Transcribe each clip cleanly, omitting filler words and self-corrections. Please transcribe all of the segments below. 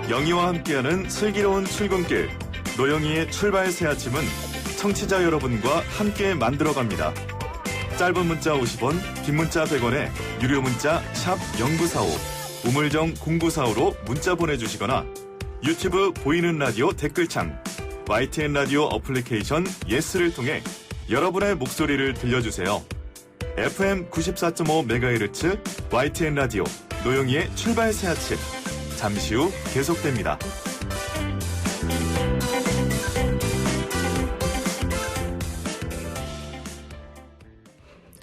영희와 함께하는 슬기로운 출근길 노영희의 출발 새 아침은 청취자 여러분과 함께 만들어갑니다. 짧은 문자 50원, 긴 문자 100원에 유료 문자 샵 0945, 우물정 0945로 문자 보내주시거나 유튜브 보이는 라디오 댓글창, YTN 라디오 어플리케이션 예스를 통해 여러분의 목소리를 들려주세요. FM 94.5MHz YTN 라디오 노영희의 출발 새 아침. 잠시 후 계속됩니다.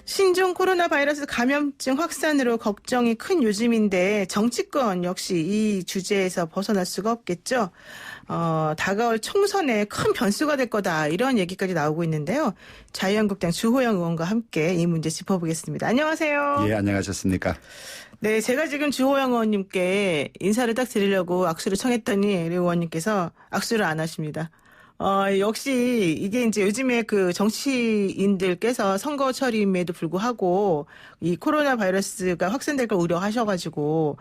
신종 코로나 바이러스 감염증 확산으로 걱정이 큰 요즘인데 정치권 역시 이 주제에서 벗어날 수가 없겠죠. 다가올 총선에 큰 변수가 될 거다 이런 얘기까지 나오고 있는데요. 자유한국당 주호영 의원과 함께 이 문제 짚어보겠습니다. 안녕하세요. 예, 안녕하셨습니까? 네, 제가 지금 주호영 의원님께 인사를 딱 드리려고 악수를 청했더니 우리 의원님께서 악수를 안 하십니다. 역시 이게 이제 요즘에 그 정치인들께서 선거철임에도 불구하고 이 코로나 바이러스가 확산될 걸 우려하셔가지고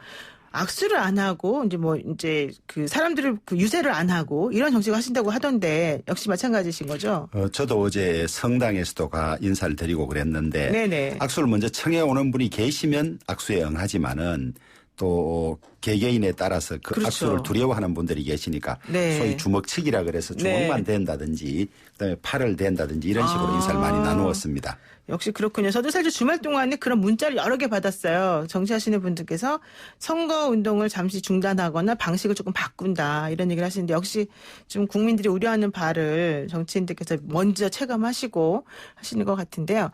악수를 안 하고 이제 그 사람들을 그 유세를 안 하고 이런 정책을 하신다고 하던데 역시 마찬가지신 거죠? 저도 어제 성당에서도 인사를 드리고 그랬는데 네네. 악수를 먼저 청해 오는 분이 계시면 악수에 응하지만은 또 개개인에 따라서 그 그렇죠. 악수를 두려워하는 분들이 계시니까 네. 소위 주먹치기라 그래서 주먹만 댄다든지 그다음에 팔을 댄다든지 이런 식으로 인사를 많이 나누었습니다. 역시 그렇군요. 저도 사실 주말 동안에 그런 문자를 여러 개 받았어요. 정치하시는 분들께서 선거 운동을 잠시 중단하거나 방식을 조금 바꾼다 이런 얘기를 하시는데 역시 좀 국민들이 우려하는 바를 정치인들께서 먼저 체감하시고 하시는 것 같은데요.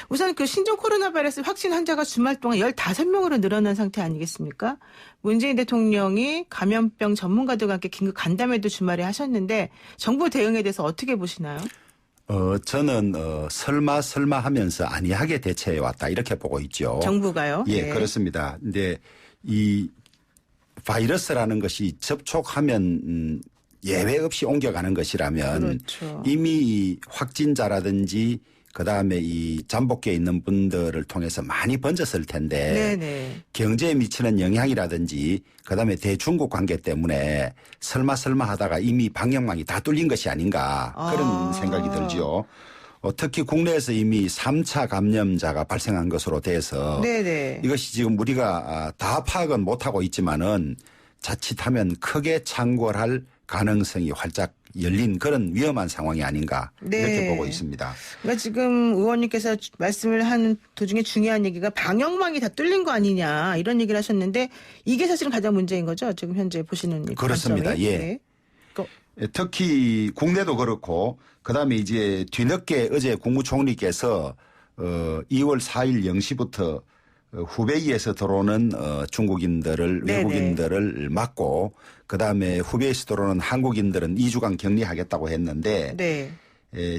우선 그 신종 코로나 바이러스 확진 환자가 주말 동안 15명으로 늘어난 상태 아니겠습니까? 문재인 대통령이 감염병 전문가들과 함께 긴급 간담회도 주말에 하셨는데 정부 대응에 대해서 어떻게 보시나요? 저는 설마 하면서 안이하게 대처해 왔다 이렇게 보고 있죠. 정부가요? 예, 네. 그렇습니다. 근데 이 바이러스라는 것이 접촉하면 예외 없이 옮겨가는 것이라면 그렇죠. 이미 확진자라든지 그다음에 이 잠복기에 있는 분들을 통해서 많이 번졌을 텐데 네네. 경제에 미치는 영향이라든지 그다음에 대중국 관계 때문에 설마 하다가 이미 방역망이 다 뚫린 것이 아닌가 그런 생각이 들죠. 특히 국내에서 이미 3차 감염자가 발생한 것으로 돼서 네네. 이것이 지금 우리가 다 파악은 못하고 있지만은 자칫하면 크게 창궐할 가능성이 활짝 열린 그런 위험한 상황이 아닌가 이렇게 네. 보고 있습니다. 그러니까 지금 의원님께서 말씀을 하는 도중에 중요한 얘기가 방역망이 다 뚫린 거 아니냐 이런 얘기를 하셨는데 이게 사실은 가장 문제인 거죠. 지금 현재 보시는 그렇습니다. 관점이. 예. 네. 특히 국내도 그렇고 그다음에 이제 뒤늦게 어제 국무총리께서 2월 4일 0시부터 후베이에서 들어오는 중국인들을 네네. 외국인들을 막고 그다음에 후베이에서 들어오는 한국인들은 2주간 격리하겠다고 했는데 네.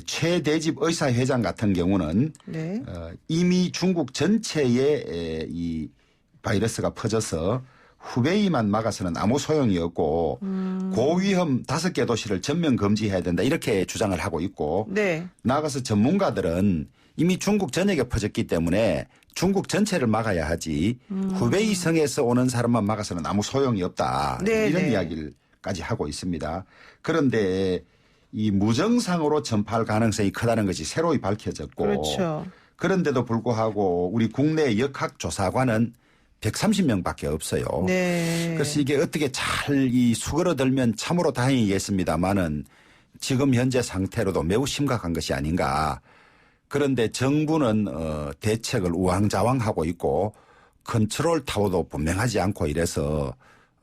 최대집 의사회장 같은 경우는 네. 이미 중국 전체에 이 바이러스가 퍼져서 후베이만 막아서는 아무 소용이 없고 고위험 5개 도시를 전면 금지해야 된다 이렇게 주장을 하고 있고 네. 나아가서 전문가들은 이미 중국 전역에 퍼졌기 때문에 중국 전체를 막아야 하지 후베이 성에서 오는 사람만 막아서는 아무 소용이 없다. 네, 이런 네. 이야기까지 하고 있습니다. 그런데 이 무증상으로 전파할 가능성이 크다는 것이 새로이 밝혀졌고 그렇죠. 그런데도 불구하고 우리 국내 역학조사관은 130명밖에 없어요. 네. 그래서 이게 어떻게 잘 이 수그러들면 참으로 다행이겠습니다만은 지금 현재 상태로도 매우 심각한 것이 아닌가. 그런데 정부는 대책을 우왕좌왕하고 있고 컨트롤 타워도 분명하지 않고 이래서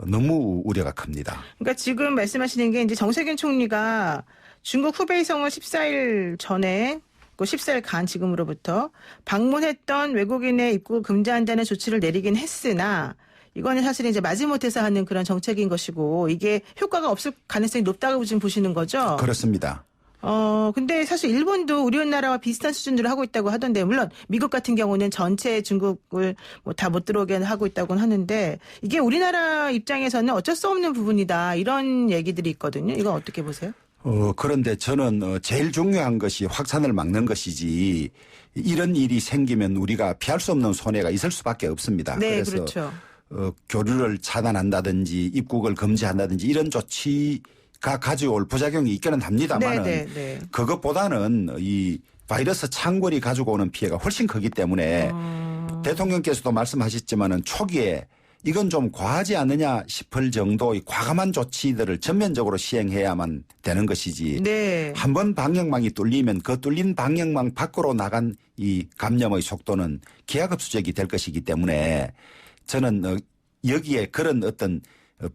너무 우려가 큽니다. 그러니까 지금 말씀하시는 게 이제 정세균 총리가 중국 후베이성을 14일 전에 그 14일간 지금으로부터 방문했던 외국인의 입국을 금지한다는 조치를 내리긴 했으나 이거는 사실 이제 마지못해서 하는 그런 정책인 것이고 이게 효과가 없을 가능성이 높다고 지금 보시는 거죠? 그렇습니다. 근데 사실 일본도 우리나라와 비슷한 수준으로 하고 있다고 하던데, 물론 미국 같은 경우는 전체 중국을 뭐 다 못 들어오게 하고 있다고는 하는데, 이게 우리나라 입장에서는 어쩔 수 없는 부분이다. 이런 얘기들이 있거든요. 이건 어떻게 보세요? 그런데 저는 제일 중요한 것이 확산을 막는 것이지 이런 일이 생기면 우리가 피할 수 없는 손해가 있을 수밖에 없습니다. 네, 그래서 그렇죠. 교류를 차단한다든지 입국을 금지한다든지 이런 조치가 가져올 부작용이 있기는 합니다만 네. 그것보다는 이 바이러스 창궐이 가지고 오는 피해가 훨씬 크기 때문에 대통령께서도 말씀하셨지만은 초기에 이건 좀 과하지 않느냐 싶을 정도의 과감한 조치들을 전면적으로 시행해야만 되는 것이지. 네. 한번 방역망이 뚫리면 그 뚫린 방역망 밖으로 나간 이 감염의 속도는 기하급수적이 될 것이기 때문에 저는 여기에 그런 어떤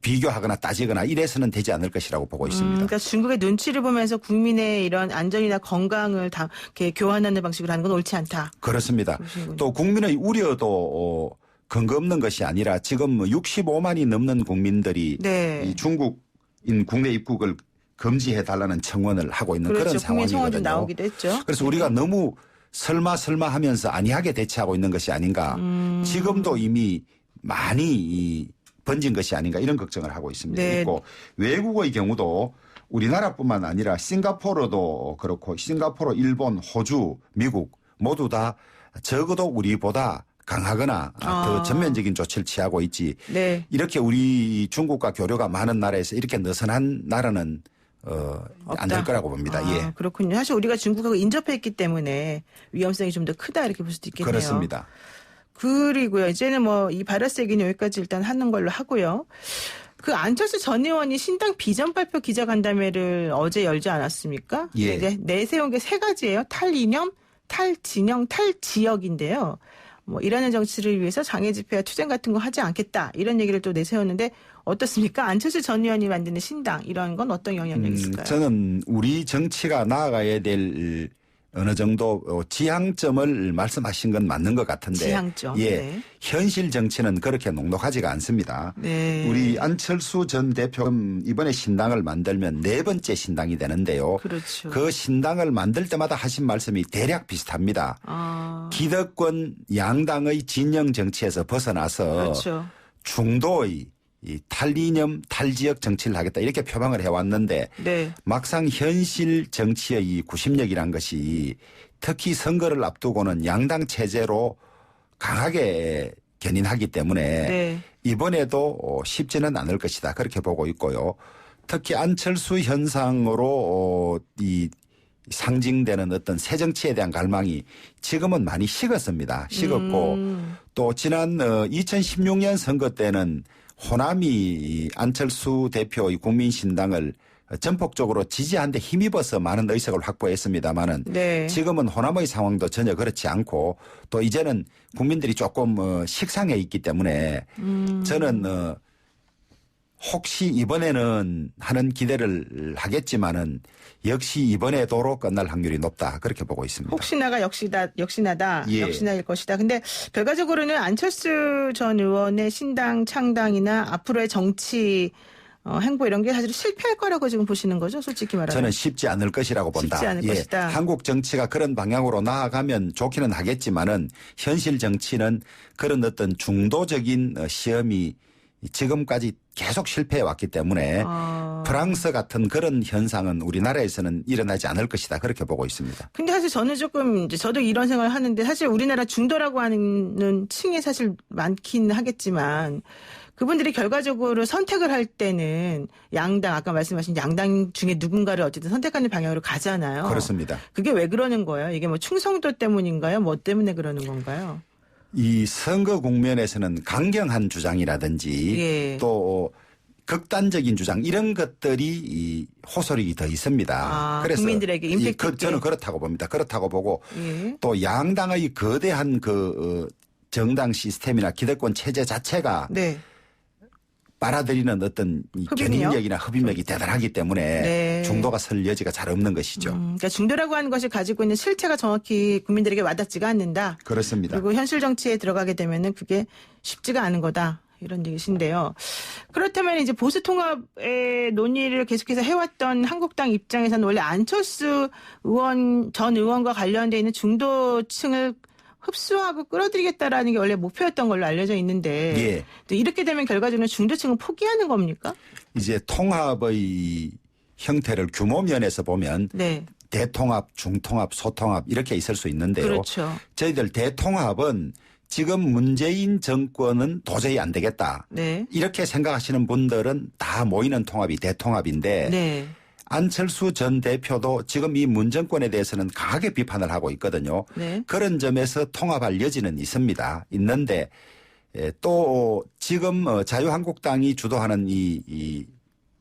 비교하거나 따지거나 이래서는 되지 않을 것이라고 보고 있습니다. 그러니까 중국의 눈치를 보면서 국민의 이런 안전이나 건강을 다 이렇게 교환하는 방식으로 하는 건 옳지 않다. 그렇습니다. 그러시군요. 또 국민의 우려도 근거 없는 것이 아니라 지금 65만이 넘는 국민들이 네. 이 중국인 국내 입국을 금지해 달라는 청원을 하고 있는 그렇죠. 그런 국민 청원 좀 상황이거든요. 나오기도 했죠. 그래서 우리가 너무 설마 하면서 안이하게 대처하고 있는 것이 아닌가. 지금도 이미 많이 번진 것이 아닌가 이런 걱정을 하고 있습니다. 네. 있고 외국의 경우도 우리나라뿐만 아니라 싱가포르도 그렇고 싱가포르, 일본, 호주, 미국 모두 다 적어도 우리보다 강하거나 더 전면적인 조치를 취하고 있지. 네. 이렇게 우리 중국과 교류가 많은 나라에서 이렇게 느슨한 나라는 안 될 거라고 봅니다. 예. 그렇군요. 사실 우리가 중국하고 인접했기 때문에 위험성이 좀 더 크다 이렇게 볼 수도 있겠네요. 그렇습니다. 그리고요. 이제는 뭐 이 바이러스 얘기는 여기까지 일단 하는 걸로 하고요. 그 안철수 전 의원이 신당 비전 발표 기자간담회를 어제 열지 않았습니까? 예. 이제 내세운 게 세 가지예요. 탈이념, 탈진영, 탈지역인데요. 뭐 일하는 정치를 위해서 장애 집회와 투쟁 같은 거 하지 않겠다 이런 얘기를 또 내세웠는데 어떻습니까? 안철수 전 의원이 만드는 신당 이런 건 어떤 영향력이 있을까요? 저는 우리 정치가 나아가야 될 어느 정도 지향점을 말씀하신 건 맞는 것 같은데 지향점. 예, 네. 현실 정치는 그렇게 녹록하지가 않습니다. 네. 우리 안철수 전 대표 이번에 신당을 만들면 네 번째 신당이 되는데요. 그렇죠. 그 신당을 만들 때마다 하신 말씀이 대략 비슷합니다. 기득권 양당의 진영 정치에서 벗어나서 그렇죠. 중도의 이 탈이념, 탈지역 정치를 하겠다 이렇게 표방을 해왔는데 네. 막상 현실 정치의 이 구심력이란 것이 특히 선거를 앞두고는 양당 체제로 강하게 견인하기 때문에 네. 이번에도 쉽지는 않을 것이다 그렇게 보고 있고요. 특히 안철수 현상으로 이 상징되는 어떤 새 정치에 대한 갈망이 지금은 많이 식었습니다. 식었고 또 지난 2016년 선거 때는 호남이 안철수 대표의 국민신당을 전폭적으로 지지하는 데 힘입어서 많은 의석을 확보했습니다마는 네. 지금은 호남의 상황도 전혀 그렇지 않고 또 이제는 국민들이 조금 식상해 있기 때문에 저는 혹시 이번에는 하는 기대를 하겠지만은 역시 이번에도로 끝날 확률이 높다 그렇게 보고 있습니다. 혹시나가 역시나다. 예. 역시나일 것이다. 근데 결과적으로는 안철수 전 의원의 신당 창당이나 앞으로의 정치 행보 이런 게 사실 실패할 거라고 지금 보시는 거죠? 솔직히 말하면. 저는 쉽지 않을 것이라고 본다. 쉽지 않을 것이다. 한국 정치가 그런 방향으로 나아가면 좋기는 하겠지만은 현실 정치는 그런 어떤 중도적인 시험이 지금까지 계속 실패해 왔기 때문에 프랑스 같은 그런 현상은 우리나라에서는 일어나지 않을 것이다 그렇게 보고 있습니다. 근데 사실 저는 조금 이제 저도 이런 생각을 하는데 사실 우리나라 중도라고 하는 층이 사실 많긴 하겠지만 그분들이 결과적으로 선택을 할 때는 양당 아까 말씀하신 양당 중에 누군가를 어쨌든 선택하는 방향으로 가잖아요. 그렇습니다. 그게 왜 그러는 거예요? 이게 뭐 충성도 때문인가요? 뭐 때문에 그러는 건가요? 이 선거 국면에서는 강경한 주장이라든지 예. 또 극단적인 주장 이런 것들이 이 호소력이 더 있습니다. 그래서 국민들에게 임팩트 있게. 저는 그렇다고 봅니다. 그렇다고 보고 예. 또 양당의 거대한 그 정당 시스템이나 기득권 체제 자체가 네. 빨아들이는 어떤 이 흡입력? 견인력이나 흡입력이 대단하기 때문에 네. 중도가 설 여지가 잘 없는 것이죠. 그러니까 중도라고 하는 것이 가지고 있는 실체가 정확히 국민들에게 와닿지가 않는다. 그렇습니다. 그리고 현실 정치에 들어가게 되면은 그게 쉽지가 않은 거다. 이런 얘기신데요. 그렇다면 이제 보수 통합의 논의를 계속해서 해왔던 한국당 입장에서는 원래 안철수 전 의원과 관련돼 있는 중도층을 흡수하고 끌어들이겠다라는 게 원래 목표였던 걸로 알려져 있는데 예. 또 이렇게 되면 결과적으로 중도층은 포기하는 겁니까? 이제 통합의 형태를 규모 면에서 보면 네. 대통합, 중통합, 소통합 이렇게 있을 수 있는데요. 그렇죠. 저희들 대통합은 지금 문재인 정권은 도저히 안 되겠다. 네. 이렇게 생각하시는 분들은 다 모이는 통합이 대통합인데 네. 안철수 전 대표도 지금 이 문 정권에 대해서는 강하게 비판을 하고 있거든요. 네. 그런 점에서 통합할 여지는 있습니다. 있는데 또 지금 자유한국당이 주도하는 이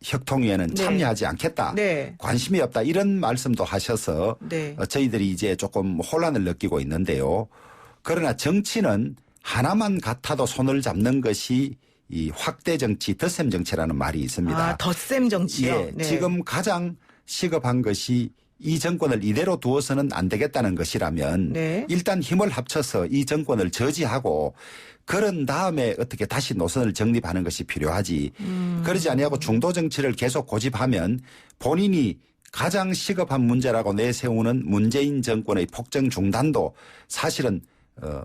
혁통위에는 네. 참여하지 않겠다. 네. 관심이 없다. 이런 말씀도 하셔서 네. 저희들이 이제 조금 혼란을 느끼고 있는데요. 그러나 정치는 하나만 같아도 손을 잡는 것이 이 확대 정치, 덧셈 정치라는 말이 있습니다. 아, 덧셈 정치요? 예, 네. 지금 가장 시급한 것이 이 정권을 이대로 두어서는 안 되겠다는 것이라면 네. 일단 힘을 합쳐서 이 정권을 저지하고 그런 다음에 어떻게 다시 노선을 정립하는 것이 필요하지. 그러지 아니하고 중도 정치를 계속 고집하면 본인이 가장 시급한 문제라고 내세우는 문재인 정권의 폭정 중단도 사실은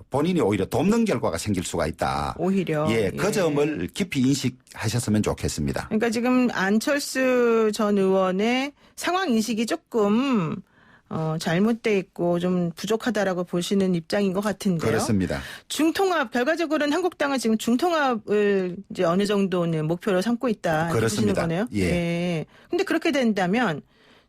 본인이 오히려 돕는 결과가 생길 수가 있다. 오히려. 예, 그 점을 깊이 인식하셨으면 좋겠습니다. 그러니까 지금 안철수 전 의원의 상황 인식이 조금 잘못돼 있고 좀 부족하다라고 보시는 입장인 것 같은데요. 그렇습니다. 중통합 결과적으로는 한국당은 지금 중통합을 이제 어느 정도는 목표로 삼고 있다. 이렇게 보시는 그렇습니다. 거네요. 예. 근데 그렇게 된다면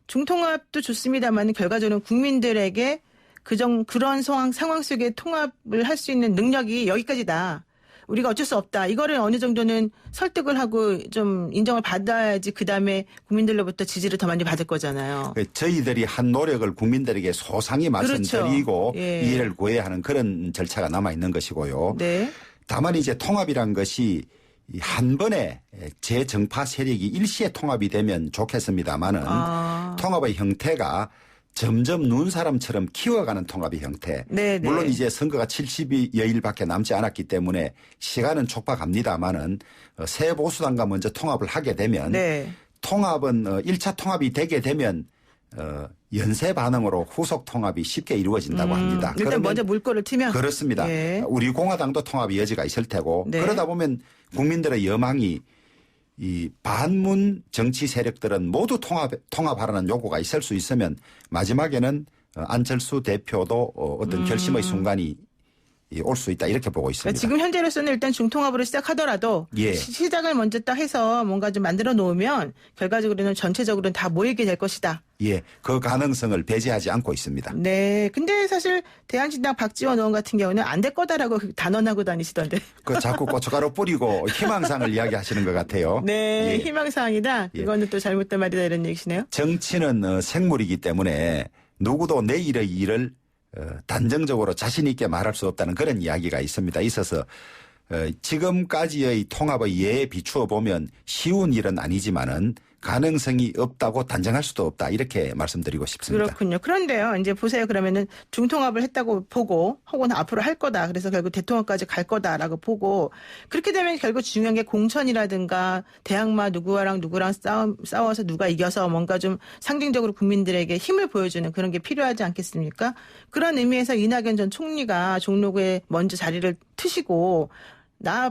중통합도 좋습니다만 결과적으로는 국민들에게 그런 상황 속에 통합을 할 수 있는 능력이 여기까지다. 우리가 어쩔 수 없다. 이거를 어느 정도는 설득을 하고 좀 인정을 받아야지 그다음에 국민들로부터 지지를 더 많이 받을 거잖아요. 저희들이 한 노력을 국민들에게 소상히 말씀드리고 그렇죠. 예. 이해를 구해야 하는 그런 절차가 남아 있는 것이고요. 네. 다만 이제 통합이란 것이 한 번에 재정파 세력이 일시에 통합이 되면 좋겠습니다만은 통합의 형태가 점점 눈사람처럼 키워가는 통합의 형태. 네, 네. 물론 이제 선거가 70여일밖에 남지 않았기 때문에 시간은 촉박합니다만은 새 보수당과 먼저 통합을 하게 되면 네. 통합은 1차 통합이 되게 되면 연쇄 반응으로 후속 통합이 쉽게 이루어진다고 합니다. 일단 그러면 먼저 물꼬를 트면 그렇습니다. 예. 우리 공화당도 통합의 여지가 있을 테고 네. 그러다 보면 국민들의 여망이 이 반문 정치 세력들은 모두 통합하라는 요구가 있을 수 있으면 마지막에는 안철수 대표도 어떤 결심의 순간이 올 수 있다 이렇게 보고 있습니다. 그러니까 지금 현재로서는 일단 중통합으로 시작하더라도 예. 시작을 먼저 딱 해서 뭔가 좀 만들어 놓으면 결과적으로는 전체적으로는 다 모이게 될 것이다. 예, 그 가능성을 배제하지 않고 있습니다. 네. 근데 사실 대한신당 박지원 의원 같은 경우는 안 될 거다라고 단언하고 다니시던데. 그 자꾸 고춧가루 뿌리고 희망상을 이야기하시는 것 같아요. 네. 예. 희망사항이다. 예. 이거는 또 잘못된 말이다 이런 얘기시네요. 정치는 생물이기 때문에 누구도 내일의 일을 단정적으로 자신 있게 말할 수 없다는 그런 이야기가 있습니다. 있어서 지금까지의 통합의 예에 비추어 보면 쉬운 일은 아니지만은 가능성이 없다고 단정할 수도 없다 이렇게 말씀드리고 싶습니다. 그렇군요. 그런데요. 이제 보세요. 그러면은 중통합을 했다고 보고 혹은 앞으로 할 거다. 그래서 결국 대통령까지 갈 거다라고 보고 그렇게 되면 결국 중요한 게 공천이라든가 대항마 누구랑 싸워서 누가 이겨서 뭔가 좀 상징적으로 국민들에게 힘을 보여주는 그런 게 필요하지 않겠습니까? 그런 의미에서 이낙연 전 총리가 종로구에 먼저 자리를 트시고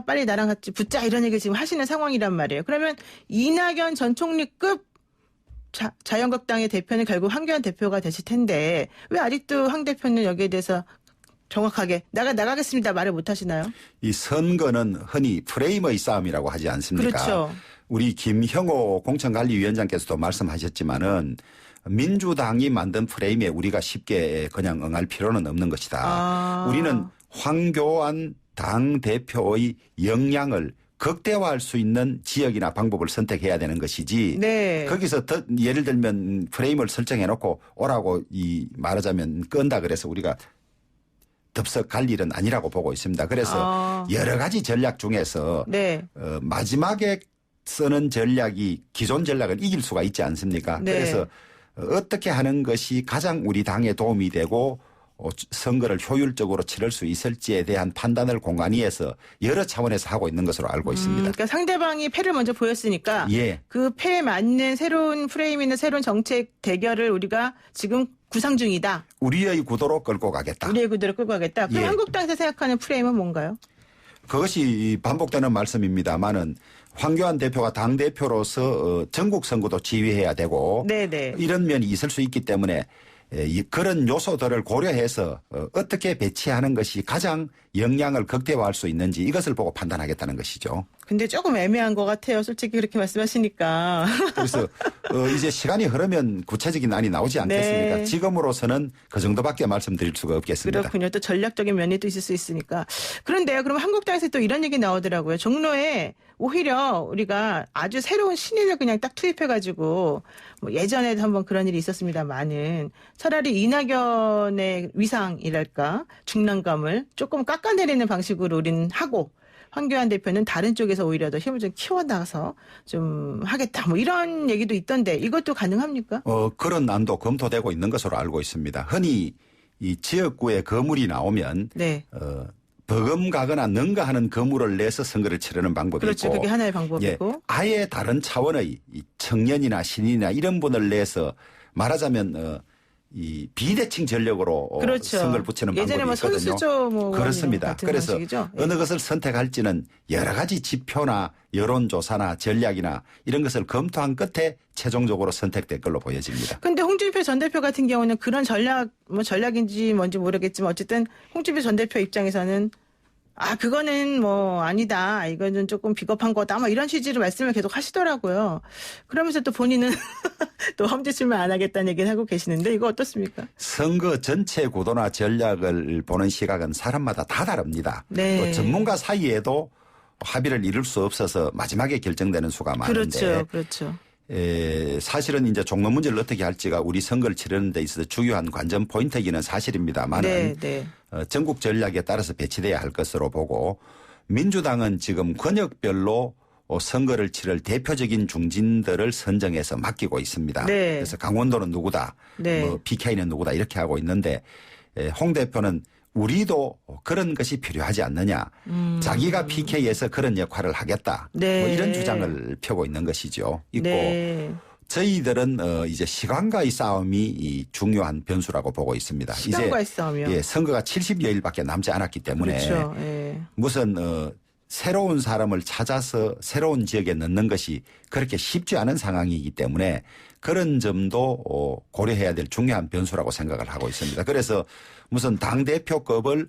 빨리 나랑 같이 붙자 이런 얘기 지금 하시는 상황이란 말이에요. 그러면 이낙연 전 총리급 자유한국당의 대표는 결국 황교안 대표가 되실 텐데 왜 아직도 황 대표는 여기에 대해서 정확하게 나가겠습니다 말을 못 하시나요? 이 선거는 흔히 프레임의 싸움이라고 하지 않습니까? 그렇죠. 우리 김형호 공천관리위원장께서도 말씀하셨지만은 민주당이 만든 프레임에 우리가 쉽게 그냥 응할 필요는 없는 것이다. 우리는 황교안 당 대표의 역량을 극대화할 수 있는 지역이나 방법을 선택해야 되는 것이지. 네. 거기서 예를 들면 프레임을 설정해 놓고 오라고 말하자면 끈다 그래서 우리가 덥석 갈 일은 아니라고 보고 있습니다. 그래서 여러 가지 전략 중에서 네. 마지막에 쓰는 전략이 기존 전략을 이길 수가 있지 않습니까? 네. 그래서 어떻게 하는 것이 가장 우리 당에 도움이 되고 선거를 효율적으로 치를 수 있을지에 대한 판단을 공간위에서 여러 차원에서 하고 있는 것으로 알고 있습니다. 그러니까 상대방이 패를 먼저 보였으니까 예. 그 패에 맞는 새로운 프레임이나 새로운 정책 대결을 우리가 지금 구상 중이다. 우리의 구도로 끌고 가겠다. 우리의 구도를 끌고 가겠다. 그럼 예. 한국당에서 생각하는 프레임은 뭔가요? 그것이 반복되는 말씀입니다만은 황교안 대표가 당대표로서 전국 선거도 지휘해야 되고 네네. 이런 면이 있을 수 있기 때문에 그런 요소들을 고려해서 어떻게 배치하는 것이 가장 영향을 극대화할 수 있는지 이것을 보고 판단하겠다는 것이죠. 근데 조금 애매한 것 같아요. 솔직히 그렇게 말씀하시니까. 그래서 이제 시간이 흐르면 구체적인 안이 나오지 않겠습니까? 네. 지금으로서는 그 정도밖에 말씀드릴 수가 없겠습니다. 그렇군요. 또 전략적인 면이 또 있을 수 있으니까. 그런데요. 그럼 한국당에서 또 이런 얘기 나오더라고요. 종로에 오히려 우리가 아주 새로운 신인을 그냥 딱 투입해가지고 뭐 예전에도 한번 그런 일이 있었습니다만은 차라리 이낙연의 위상이랄까 중량감을 조금 깎아내리는 방식으로 우리는 하고 황교안 대표는 다른 쪽에서 오히려 더 힘을 좀 키워나가서 좀 하겠다. 뭐 이런 얘기도 있던데 이것도 가능합니까? 그런 안도 검토되고 있는 것으로 알고 있습니다. 흔히 이 지역구에 거물이 나오면 네. 버금가거나 능가하는 거물을 내서 선거를 치르는 방법이 그렇죠. 있고 그게 하나의 방법이고. 예, 아예 다른 차원의 이 청년이나 신인이나 이런 분을 내서 말하자면 이 비대칭 전력으로 그렇죠. 선거를 붙이는 방법이 예전에 뭐 있거든요. 선수조 뭐 그렇습니다. 같은 그래서 방식이죠. 예. 어느 것을 선택할지는 여러 가지 지표나 여론조사나 전략이나 이런 것을 검토한 끝에 최종적으로 선택될 걸로 보여집니다. 근데 홍준표 전 대표 같은 경우는 그런 전략인지 뭔지 모르겠지만 어쨌든 홍준표 전 대표 입장에서는 그거는 뭐 아니다. 이거는 조금 비겁한 거다. 뭐 이런 취지로 말씀을 계속 하시더라고요. 그러면서 또 본인은 또 험지 출마 안 하겠다는 얘기를 하고 계시는데 이거 어떻습니까? 선거 전체 구도나 전략을 보는 시각은 사람마다 다 다릅니다. 네. 또 전문가 사이에도 합의를 이룰 수 없어서 마지막에 결정되는 수가 많은데 그렇죠. 사실은 이제 종로 문제를 어떻게 할지가 우리 선거를 치르는 데 있어서 중요한 관전 포인트이기는 사실입니다만은 네. 전국 전략에 따라서 배치돼야 할 것으로 보고 민주당은 지금 권역별로 선거를 치를 대표적인 중진들을 선정해서 맡기고 있습니다. 네. 그래서 강원도는 누구다, 네. 뭐 PK는 누구다 이렇게 하고 있는데 홍 대표는 우리도 그런 것이 필요하지 않느냐. 자기가 PK에서 그런 역할을 하겠다. 네. 뭐 이런 주장을 펴고 있는 것이죠. 있고 네. 저희들은 이제 시간과의 싸움이 이 중요한 변수라고 보고 있습니다. 시간과의 이제 싸움이요? 예, 선거가 70여일밖에 남지 않았기 때문에 그렇죠. 예. 무슨 새로운 사람을 찾아서 새로운 지역에 넣는 것이 그렇게 쉽지 않은 상황이기 때문에 그런 점도 고려해야 될 중요한 변수라고 생각을 하고 있습니다. 그래서 무슨 당대표급을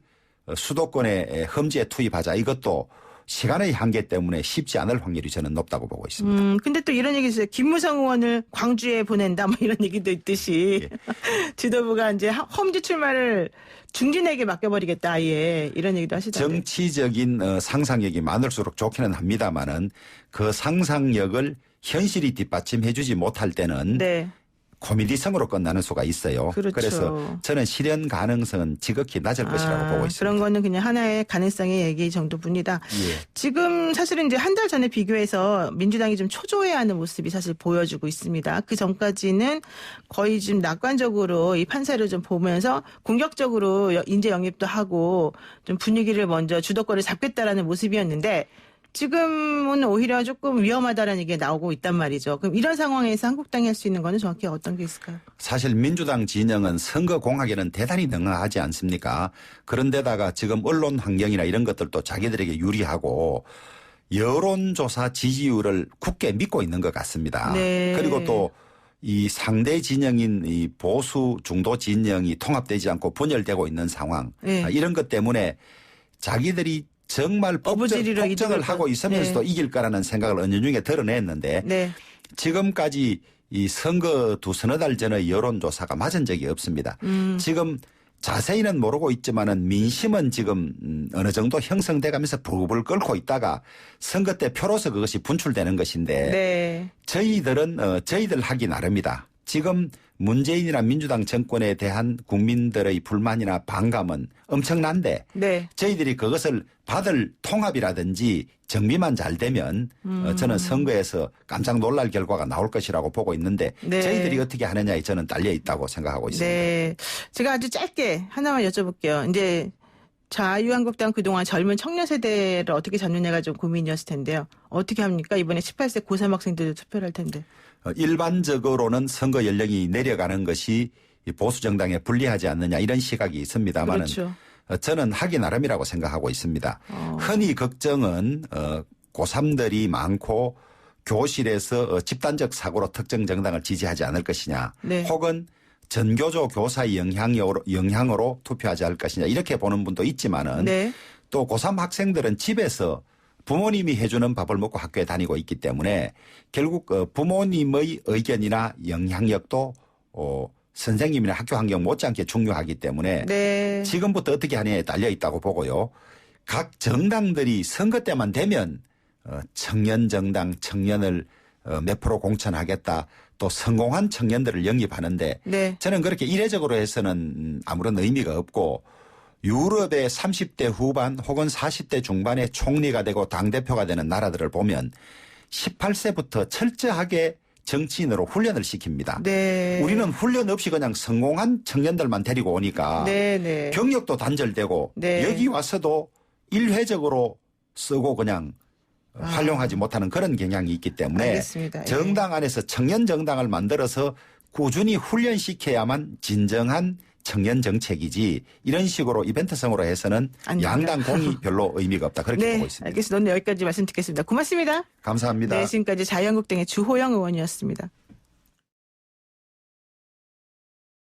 수도권의 험지에 투입하자 이것도 시간의 한계 때문에 쉽지 않을 확률이 저는 높다고 보고 있습니다. 근데 또 이런 얘기 있어요. 김무성 의원을 광주에 보낸다 뭐 이런 얘기도 있듯이 지도부가 이제 험지 출마를 중진에게 맡겨버리겠다 아예 이런 얘기도 하시던데. 정치적인 상상력이 많을수록 좋기는 합니다만은 그 상상력을 현실이 뒷받침해 주지 못할 때는 네. 코미디성으로 끝나는 수가 있어요. 그렇죠. 그래서 저는 실현 가능성은 지극히 낮을 것이라고 보고 있습니다. 그런 거는 그냥 하나의 가능성의 얘기 정도뿐이다. 예. 지금 사실은 이제 한 달 전에 비교해서 민주당이 좀 초조해하는 모습이 사실 보여주고 있습니다. 그 전까지는 거의 지금 낙관적으로 이 판세를 좀 보면서 공격적으로 인재 영입도 하고 좀 분위기를 먼저 주도권을 잡겠다라는 모습이었는데 지금은 오히려 조금 위험하다라는 얘기가 나오고 있단 말이죠. 그럼 이런 상황에서 한국당이 할 수 있는 거는 정확히 어떤 게 있을까요? 사실 민주당 진영은 선거 공학에는 대단히 능하지 않습니까? 그런데다가 지금 언론 환경이나 이런 것들도 자기들에게 유리하고 여론조사 지지율을 굳게 믿고 있는 것 같습니다. 네. 그리고 또 이 상대 진영인 이 보수 중도 진영이 통합되지 않고 분열되고 있는 상황 네. 이런 것 때문에 자기들이 정말 어부지리로 폭정을 하고 있으면서도 네. 이길 거라는 생각을 은연중에 드러냈는데 네. 지금까지 이 선거 두서너 달 전의 여론조사가 맞은 적이 없습니다. 지금 자세히는 모르고 있지만은 민심은 지금 어느 정도 형성돼 가면서 부글부글 끓고 있다가 선거 때 표로서 그것이 분출되는 것인데 네. 저희들은 저희들 하기 나름이다. 지금 문재인이나 민주당 정권에 대한 국민들의 불만이나 반감은 엄청난데 네. 저희들이 그것을 받을 통합이라든지 정비만 잘 되면 저는 선거에서 깜짝 놀랄 결과가 나올 것이라고 보고 있는데 네. 저희들이 어떻게 하느냐에 저는 딸려 있다고 생각하고 있습니다. 네. 제가 아주 짧게 하나만 여쭤볼게요. 이제 자유한국당 그동안 젊은 청년 세대를 어떻게 잡느냐가 좀 고민이었을 텐데요. 어떻게 합니까? 이번에 18세 고3 학생들도 투표를 할 텐데. 일반적으로는 선거 연령이 내려가는 것이 보수 정당에 불리하지 않느냐 이런 시각이 있습니다만은 그렇죠. 저는 하기 나름이라고 생각하고 있습니다. 흔히 걱정은 고3들이 많고 교실에서 집단적 사고로 특정 정당을 지지하지 않을 것이냐 네. 혹은 전교조 교사의 영향으로 투표하지 않을 것이냐 이렇게 보는 분도 있지만은 네. 또 고3 학생들은 집에서 부모님이 해주는 밥을 먹고 학교에 다니고 있기 때문에 결국 부모님의 의견이나 영향력도 선생님이나 학교 환경 못지않게 중요하기 때문에 네. 지금부터 어떻게 하느냐에 달려 있다고 보고요. 각 정당들이 선거 때만 되면 청년 정당 청년을 몇 프로 공천하겠다. 또 성공한 청년들을 영입하는데 네. 저는 그렇게 이례적으로 해서는 아무런 의미가 없고 유럽의 30대 후반 혹은 40대 중반에 총리가 되고 당대표가 되는 나라들을 보면 18세부터 철저하게 정치인으로 훈련을 시킵니다. 네. 우리는 훈련 없이 그냥 성공한 청년들만 데리고 오니까 네. 네. 경력도 단절되고 네. 여기 와서도 일회적으로 쓰고 그냥 활용하지 못하는 그런 경향이 있기 때문에 알겠습니다. 예. 정당 안에서 청년 정당을 만들어서 꾸준히 훈련시켜야만 진정한 청년 정책이지 이런 식으로 이벤트성으로 해서는 아닙니다. 양당 공이 별로 의미가 없다 그렇게 네. 보고 있습니다. 알겠습니다. 오늘 여기까지 말씀 듣겠습니다. 고맙습니다. 감사합니다. 네. 지금까지 자유한국당의 주호영 의원이었습니다.